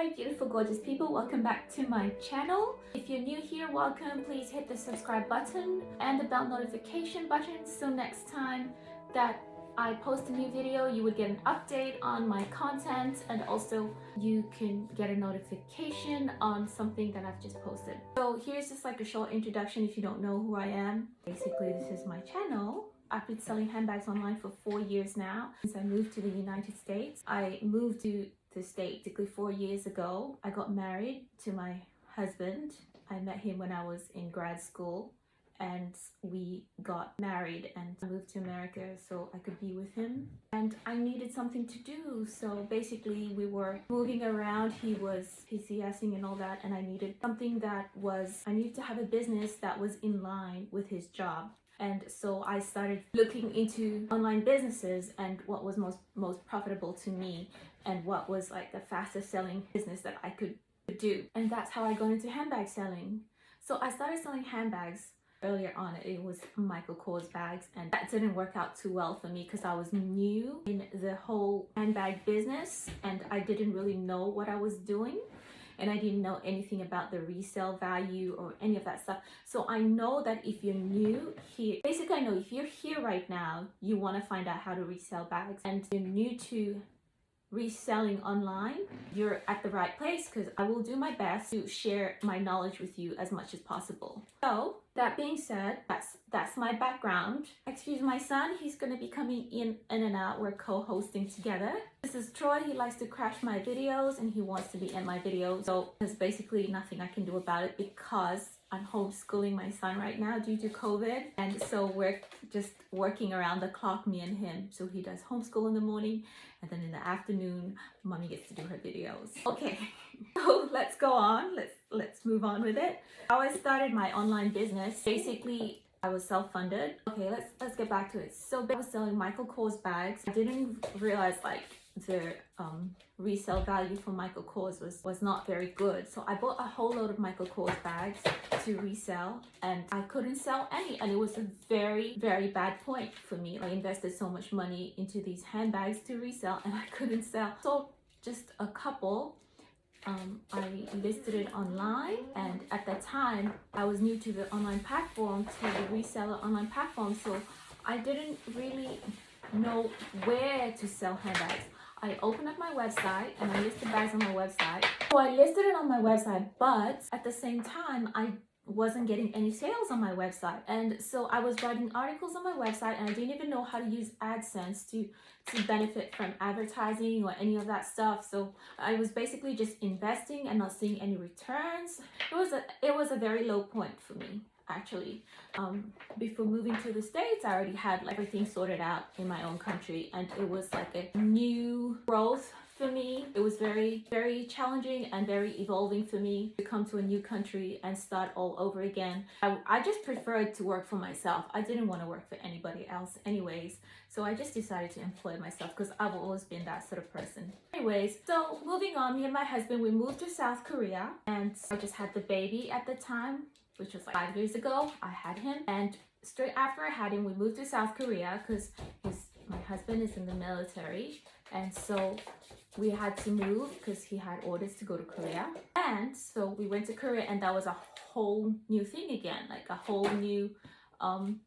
Hi beautiful gorgeous people, welcome back to my channel. If you're new here, welcome. Please hit the subscribe button and the bell notification button so next time that I post a new video you would get an update on my content, and also you can get a notification on something that I've just posted. So here's just like a short introduction if you don't know who I am. Basically, this is my channel. I've been selling handbags online for 4 years now since I moved to the United States. I moved to the States basically 4 years ago. I got married to my husband. I met him when I was in grad school and we got married, and I moved to America so I could be with him. And I needed something to do, so basically we were moving around. He was PCSing and all that, and I needed something that was, I needed to have a business that was in line with his job. And so I started looking into online businesses and what was most profitable to me and what was like the fastest selling business that I could do. And that's how I got into handbag selling. So I started selling handbags earlier on. It was Michael Kors bags, and that didn't work out too well for me because I was new in the whole handbag business and I didn't really know what I was doing. And I didn't know anything about the resale value or any of that stuff. So I know that if you're new here, basically I know if you're here right now, you want to find out how to resell bags and you're new to reselling online, you're at the right place because I will do my best to share my knowledge with you as much as possible. So that being said, that's my background. Excuse my son, he's going to be coming in and out. We're co-hosting together. This is Troy. He likes to crash my videos and he wants to be in my videos. So there's basically nothing I can do about it because I'm homeschooling my son right now due to COVID. And so we're just working around the clock, me and him. So he does homeschool in the morning, and then in the afternoon, mommy gets to do her videos. Okay, so let's go on. Let's move on with it. How I started my online business, basically I was self-funded. Okay, let's get back to it. So I was selling Michael Kors bags. I didn't realize like the resale value for Michael Kors was not very good. So I bought a whole load of Michael Kors bags to resell and I couldn't sell any, and it was a very, very bad point for me. I invested so much money into these handbags to resell and I couldn't sell. So just a couple. I listed it online, and at that time I was new to the online platform, to the reseller online platform, so I didn't really know where to sell handbags. I opened up my website and I listed bags on my website. So I listed it on my website, but at the same time I wasn't getting any sales on my website. And so I was writing articles on my website and I didn't even know how to use AdSense to benefit from advertising or any of that stuff. So I was basically just investing and not seeing any returns. It was a very low point for me, actually. Before moving to the States, I already had like everything sorted out in my own country, and it was like a new growth for me. It was very, very challenging and very evolving for me to come to a new country and start all over again. I just preferred to work for myself. I didn't want to work for anybody else anyways. So I just decided to employ myself because I've always been that sort of person. Anyways, so moving on, me and my husband, we moved to South Korea, and I just had the baby at the time, which was like 5 years ago. I had him, and straight after I had him, we moved to South Korea because my husband is in the military, and so we had to move because he had orders to go to Korea. And so we went to Korea, and that was a whole new thing again, like a whole new,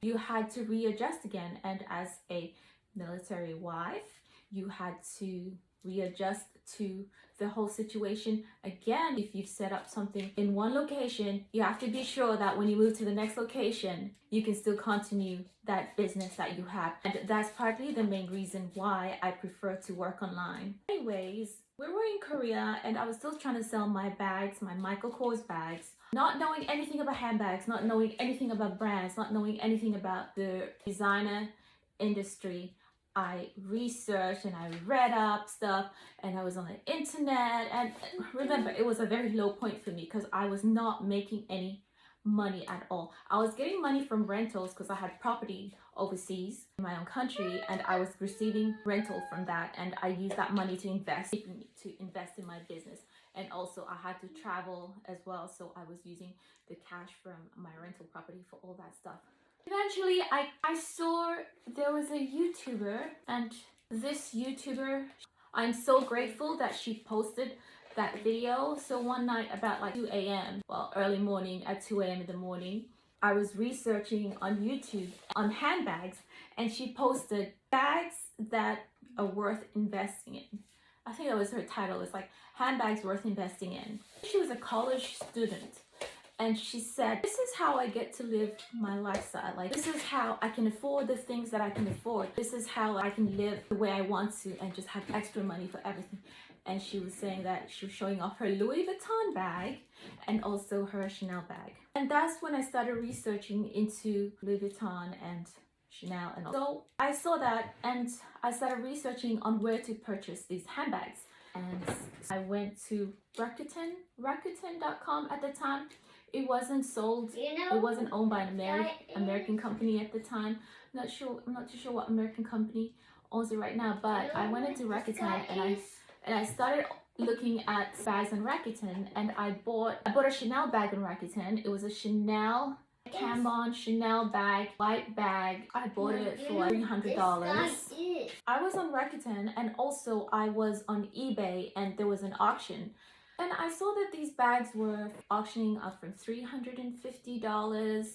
you had to readjust again. And as a military wife, you had to readjust to the whole situation again. If you've set up something in one location, you have to be sure that when you move to the next location, you can still continue that business that you have. And that's partly the main reason why I prefer to work online. Anyways, we were in Korea and I was still trying to sell my bags, my Michael Kors bags, not knowing anything about handbags, not knowing anything about brands, not knowing anything about the designer industry. I researched and I read up stuff, and I was on the internet, and remember, it was a very low point for me because I was not making any money at all. I was getting money from rentals because I had property overseas in my own country, and I was receiving rental from that, and I used that money to invest in my business. And also I had to travel as well, so I was using the cash from my rental property for all that stuff. Eventually, I saw there was a YouTuber, and this YouTuber, I'm so grateful that she posted that video. So one night about like 2 a.m., well, early morning at 2 a.m. in the morning, I was researching on YouTube on handbags, and she posted bags that are worth investing in. I think that was her title. It's like handbags worth investing in. She was a college student, and she said, this is how I get to live my lifestyle. Like, this is how I can afford the things that I can afford. This is how I can live the way I want to and just have extra money for everything. And she was saying that she was showing off her Louis Vuitton bag and also her Chanel bag. And that's when I started researching into Louis Vuitton and Chanel and all. So I saw that and I started researching on where to purchase these handbags. And I went to Rakuten.com at the time. It wasn't sold, it wasn't owned by an American company at the time. I'm not too sure what American company owns it right now, but I went into Rakuten and I started looking at bags on Rakuten, and I bought a Chanel bag on Rakuten. It was a Chanel Cambon Chanel bag, white bag. I bought it for $300. I was on Rakuten, and also I was on eBay, and there was an auction. And I saw that these bags were auctioning up from $350, $250,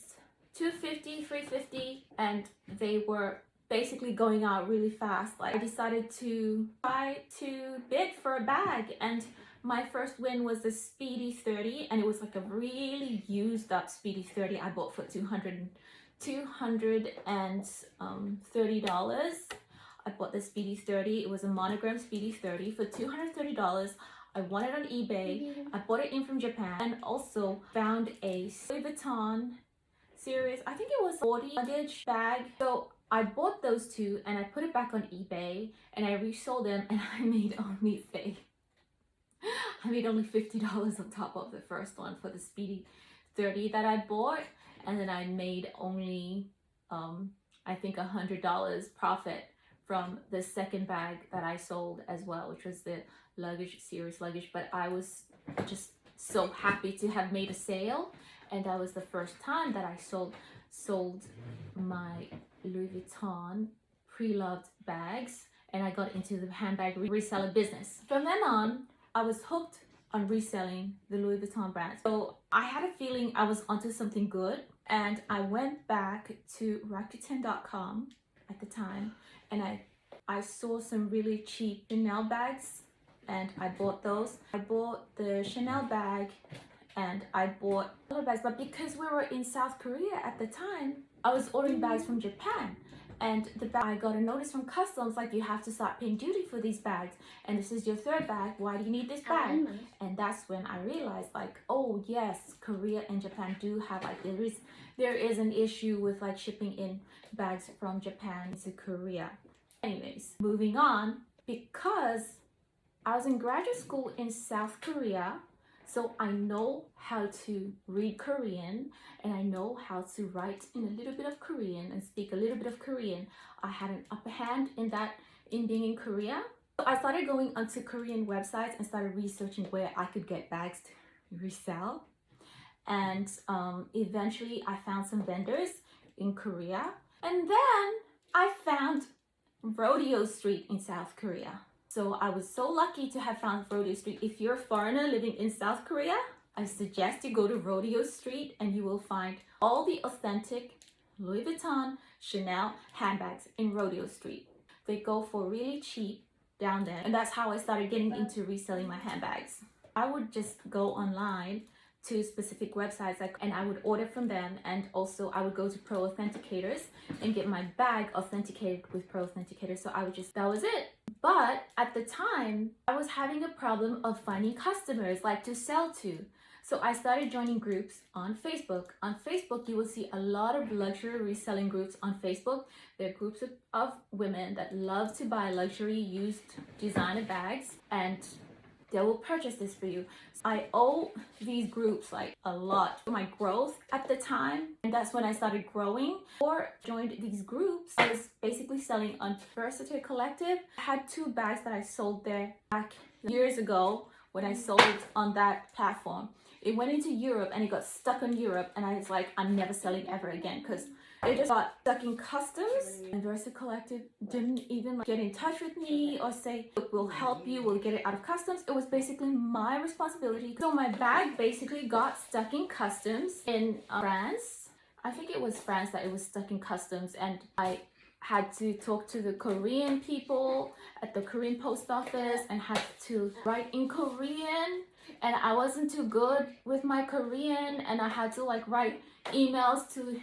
$350, and they were basically going out really fast. Like, I decided to try to bid for a bag, and my first win was the Speedy 30, and it was like a really used up Speedy 30 I bought for $230. I bought the Speedy 30. It was a monogram Speedy 30 for $230. I won it on eBay. I bought it in from Japan, and also found a Louis Vuitton series, I think it was 40 luggage bag. So I bought those two and I put it back on eBay and I resold them, and I made only $50 on top of the first one for the Speedy 30 that I bought, and then I made only I think $100 profit from the second bag that I sold as well, which was the luggage series luggage. But I was just so happy to have made a sale, and that was the first time that I sold my Louis Vuitton Preloved bags, and I got into the handbag reseller business. From then on, I was hooked on reselling the Louis Vuitton brand. So I had a feeling I was onto something good, and I went back to Rakuten.com at the time, and I saw some really cheap Chanel bags, and I bought those. I bought the Chanel bag, and I bought other bags, but because we were in South Korea at the time, I was ordering bags from Japan, and I got a notice from customs like, you have to start paying duty for these bags, and this is your third bag, why do you need this bag? And that's when I realized, like, oh yes, Korea and Japan do have, like, there is an issue with like shipping in bags from Japan to Korea. Anyways, moving on, because I was in graduate school in South Korea, so I know how to read Korean, and I know how to write in a little bit of Korean and speak a little bit of Korean. I had an upper hand in being in Korea. So I started going onto Korean websites and started researching where I could get bags to resell. And eventually I found some vendors in Korea. And then I found Rodeo Street in South Korea. So I was so lucky to have found Rodeo Street. If you're a foreigner living in South Korea, I suggest you go to Rodeo Street, and you will find all the authentic Louis Vuitton, Chanel handbags in Rodeo Street. They go for really cheap down there, and that's how I started getting into reselling my handbags. I would just go online to specific websites, and I would order from them, and also I would go to Pro Authenticators and get my bag authenticated with Pro Authenticators. So that was it. But at the time, I was having a problem of finding customers like to sell to. So I started joining groups on Facebook. On Facebook, you will see a lot of luxury reselling groups on Facebook. They're groups of women that love to buy luxury used designer bags, and they will purchase this for you. I owe these groups like a lot for my growth at the time, and that's when I started growing or joined these groups. I was basically selling on Versatile Collective. I had 2 bags that I sold there back years ago when I sold on that platform. It went into Europe and it got stuck in Europe, and I was like, I'm never selling ever again because it just got stuck in customs. And Versa Collective didn't even get in touch with me or say, look, we'll help you, we'll get it out of customs. It was basically my responsibility. So my bag basically got stuck in customs in France. I think it was France that it was stuck in customs, and I had to talk to the Korean people at the Korean post office and had to write in Korean, and I wasn't too good with my Korean, and I had to like write emails to,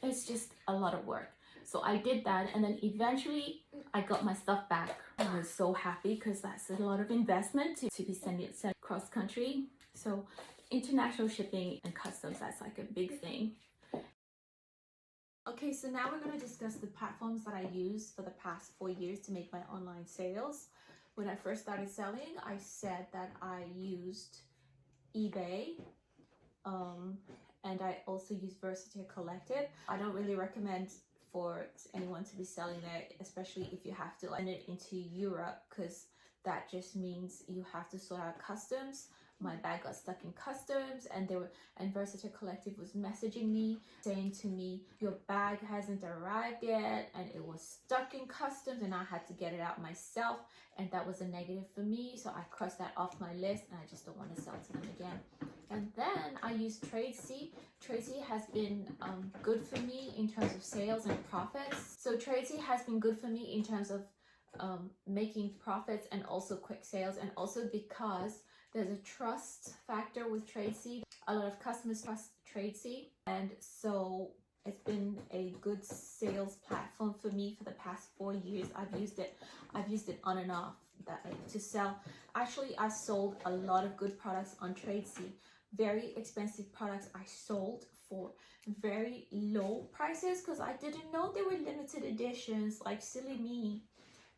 it's just a lot of work. So I did that, and then eventually I got my stuff back. I was so happy because that's a lot of investment to be sending it cross country. So international shipping and customs, that's like a big thing. Okay, so now we're going to discuss the platforms that I used for the past 4 years to make my online sales. When I first started selling, I said that I used eBay, and I also use Versa Collective. I don't really recommend for anyone to be selling there, especially if you have to send it into Europe, because that just means you have to sort out customs. My bag got stuck in customs, and Versa Collective was messaging me saying to me, your bag hasn't arrived yet, and it was stuck in customs, and I had to get it out myself, and that was a negative for me. So I crossed that off my list, and I just don't want to sell to them again. And then I use Tradesy. Tradesy has been good for me in terms of sales and profits. So Tradesy has been good for me in terms of making profits and also quick sales, and also because there's a trust factor with Tradesy. A lot of customers trust Tradesy, and so it's been a good sales platform for me for the past 4 years. I've used it on and off to sell. Actually, I sold a lot of good products on Tradesy. Very expensive products I sold for very low prices because I didn't know they were limited editions, like silly me.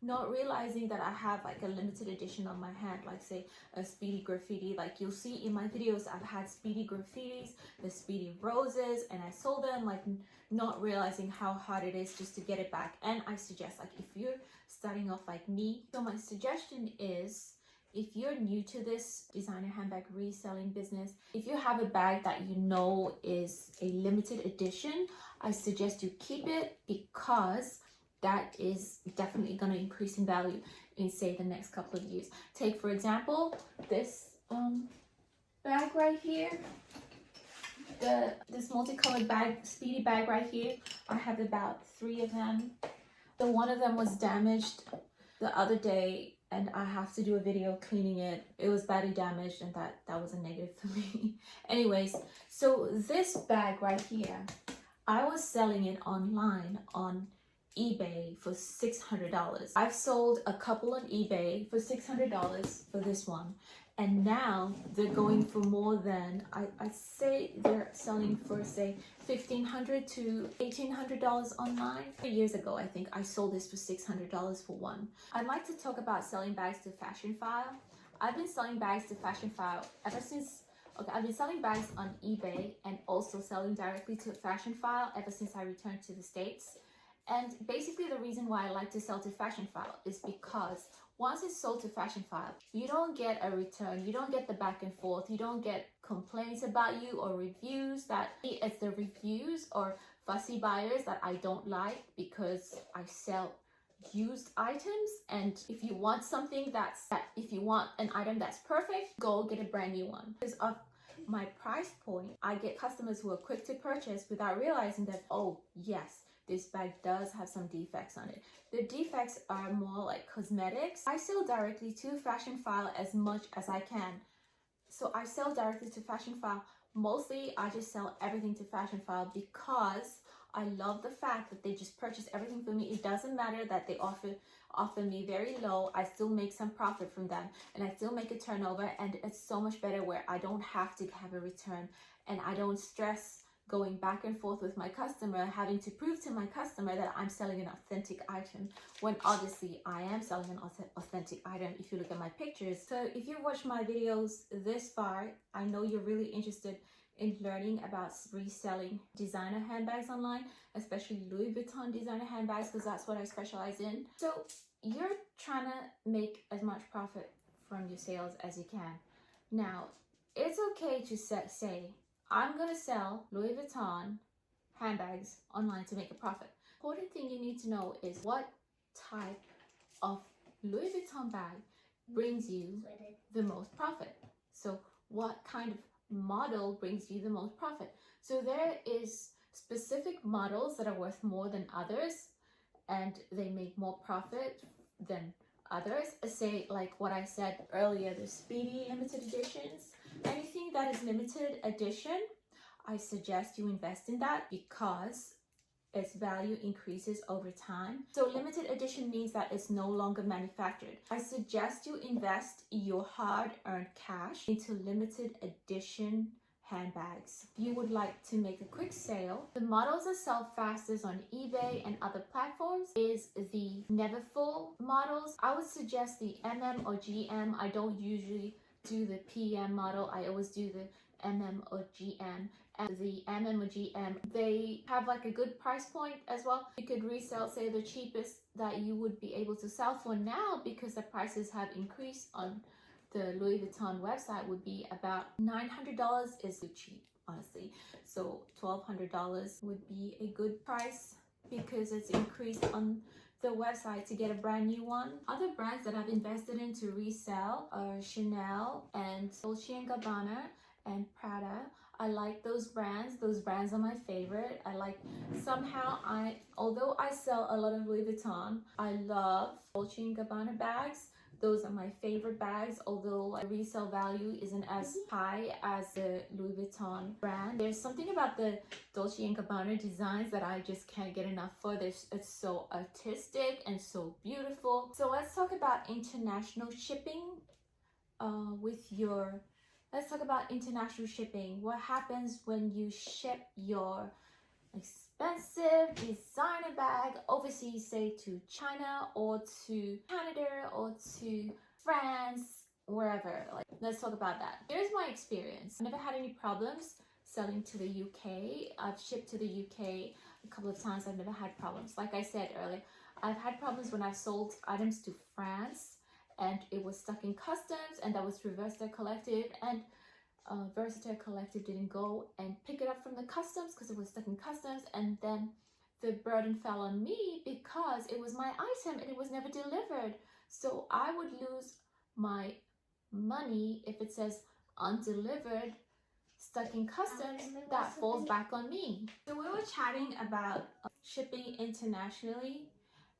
Not realizing that I have like a limited edition on my hand, like say a Speedy Graffiti. Like you'll see in my videos, I've had Speedy Graffitis, the Speedy Roses, and I sold them, like not realizing how hard it is just to get it back. And I suggest, like if you're starting off like me, so my suggestion is, if you're new to this designer handbag reselling business, if you have a bag that you know is a limited edition, I suggest you keep it, because that is definitely going to increase in value in say the next couple of years. Take for example this bag right here, this multicolored bag, Speedy bag right here. I have about 3 of them. The one of them was damaged the other day, and I have to do a video cleaning it. It was badly damaged, and that was a negative for me. Anyways, so this bag right here, I was selling it online on eBay for $600. I've sold a couple on eBay for $600 for this one, and now they're going for more than, I say they're selling for say $1,500 to $1,800 online. 3 years ago, I think I sold this for $600 for one. I'd like to talk about selling bags to Fashionphile. I've been selling bags to Fashionphile ever since. Okay, I've been selling bags on eBay and also selling directly to Fashionphile ever since I returned to the States. And basically the reason why I like to sell to Fashionphile is because once it's sold to Fashionphile, you don't get a return, you don't get the back and forth, you don't get complaints about you or reviews. That it's the reviews or fussy buyers that I don't like, because I sell used items, and if you want something if you want an item that's perfect, go get a brand new one. Because of my price point, I get customers who are quick to purchase without realizing that, oh yes, this bag does have some defects on it. The defects are more like cosmetics. I sell directly to Fashionphile as much as I can. So I sell directly to Fashionphile. Mostly I just sell everything to Fashionphile because I love the fact that they just purchase everything for me. It doesn't matter that they offer me very low. I still make some profit from them, and I still make a turnover, and it's so much better where I don't have to have a return, and I don't stress going back and forth with my customer, having to prove to my customer that I'm selling an authentic item, when obviously I am selling an authentic item if you look at my pictures. So if you watch my videos this far, I know you're really interested in learning about reselling designer handbags online, especially Louis Vuitton designer handbags, because that's what I specialize in. So you're trying to make as much profit from your sales as you can. Now, it's okay to say, I'm gonna sell Louis Vuitton handbags online to make a profit. Important thing you need to know is what type of Louis Vuitton bag brings you the most profit. So what kind of model brings you the most profit? So there is specific models that are worth more than others and they make more profit than others. Say like what I said earlier, the speedy limited editions. Anything that is limited edition, I suggest you invest in that because its value increases over time. So limited edition means that it's no longer manufactured. I suggest you invest your hard-earned cash into limited edition handbags. If you would like to make a quick sale, the models that sell fastest on eBay and other platforms is the never full models. I would suggest the or GM. I don't usually do the PM model. I always do the or GM. And the or GM, they have like a good price point as well. You could resell, say the cheapest that you would be able to sell for now, because the prices have increased on the Louis Vuitton website, would be about $900 is cheap, honestly. So $1,200 would be a good price because it's increased on the website to get a brand new one. Other brands that I've invested in to resell are Chanel and Dolce & Gabbana and Prada. I like those brands. Those brands are my favorite. Although I sell a lot of Louis Vuitton, I love Dolce & Gabbana bags. Those are my favorite bags, although the resale value isn't as high as the Louis Vuitton brand. There's something about the Dolce & Gabbana designs that I just can't get enough for. It's so artistic and so beautiful. So let's talk about international shipping Let's talk about international shipping. What happens when you ship your expensive designer bag overseas, say to China or to Canada or to France, wherever? Let's talk about that. Here's my experience. I never had any problems selling to the UK. I've shipped to the UK a couple of times. I've never had problems. Like I said earlier, I've had problems when I've sold items to France and it was stuck in customs, and that was Versatile Collective, and Versatile Collective didn't go and pick it up from the customs because it was stuck in customs, and then the burden fell on me because it was my item and it was never delivered. So I would lose my money if it says undelivered, stuck in customs. That falls back on me. So we were chatting about shipping internationally.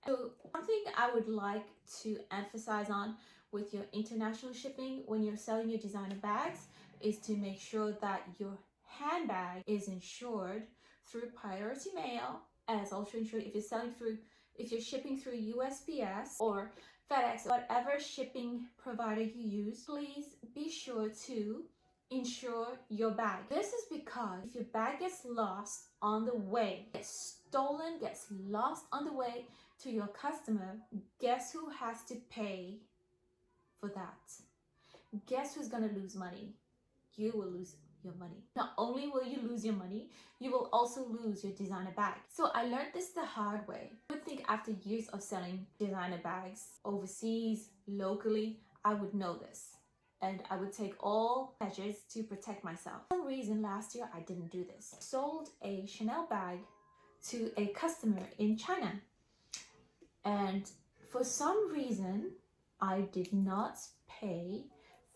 So something I would like to emphasize on with your international shipping when you're selling your designer bags is to make sure that your handbag is insured through priority mail, and it's also insured if you're shipping through USPS or FedEx, whatever shipping provider you use. Please be sure to insure your bag. This is because if your bag gets lost on the way, gets stolen, gets lost on the way to your customer, guess who has to pay for that? Guess who's gonna lose money? You will lose your money. Not only will you lose your money, you will also lose your designer bag. So I learned this the hard way. I would think after years of selling designer bags overseas, locally, I would know this. And I would take all measures to protect myself. For some reason, last year I didn't do this. I sold a Chanel bag to a customer in China. And for some reason, I did not pay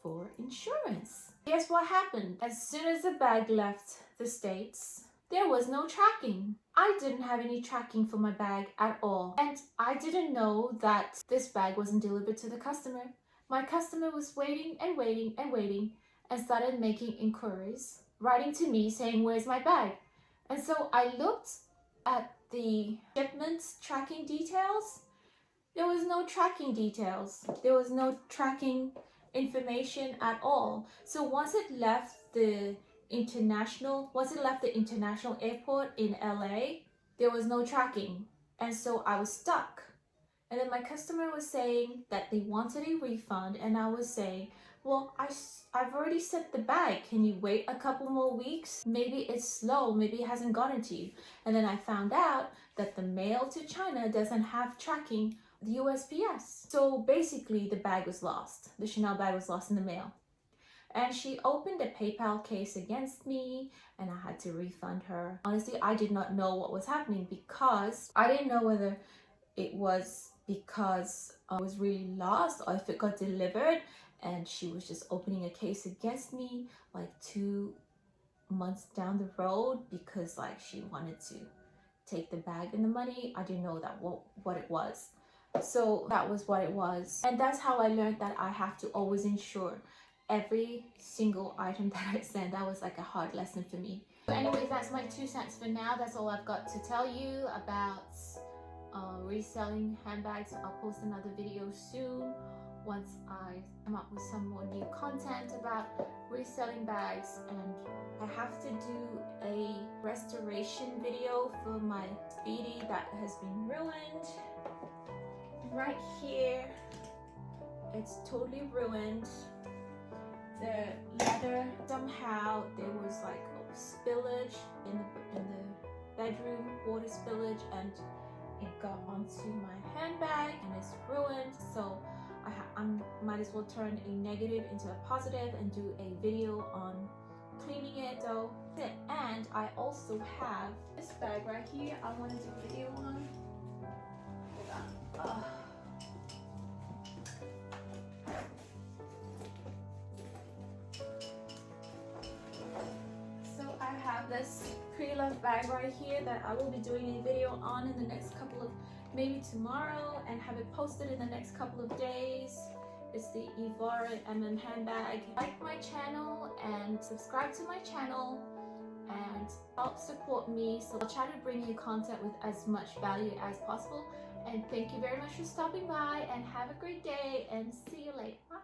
for insurance. Guess what happened? As soon as the bag left the States, there was no tracking. I didn't have any tracking for my bag at all. And I didn't know that this bag wasn't delivered to the customer. My customer was waiting and waiting and waiting and started making inquiries, writing to me saying, where's my bag? And so I looked at the shipment tracking details. There was no tracking details. There was no tracking information at all. So once it left the international airport in LA, there was no tracking. And so I was stuck. And then my customer was saying that they wanted a refund, and I was saying, well, I've already sent the bag. Can you wait a couple more weeks? Maybe it's slow, maybe it hasn't gotten to you. And then I found out that the mail to China doesn't have tracking the USPS. So basically the bag was lost. The Chanel bag was lost in the mail. and she opened a PayPal case against me, and I had to refund her. Honestly, I did not know what was happening because I didn't know whether it was because I was really lost or if it got delivered and she was just opening a case against me like 2 months down the road because like she wanted to take the bag and the money. I didn't know that what it was. So that was what it was. And that's how I learned that I have to always ensure every single item that I send. That was like a hard lesson for me. So anyways, that's my 2 cents for now. That's all I've got to tell you about reselling handbags. I'll post another video soon once I come up with some more new content about reselling bags. And I have to do a restoration video for my Speedy that has been ruined. Right here, it's totally ruined. The leather, somehow there was like a spillage in the bedroom, water spillage, and it got onto my handbag and it's ruined. So I might as well turn a negative into a positive and do a video on cleaning it. So, and I also have this bag right here I want to do a video on. Hold on. So I have this Preloved bag right here that I will be doing a video on in the next couple of, maybe tomorrow, and have it posted in the next couple of days. It's the Vuitton handbag. Like my channel and subscribe to my channel and help support me. So I'll try to bring you content with as much value as possible. And thank you very much for stopping by, and have a great day, and see you later. Bye.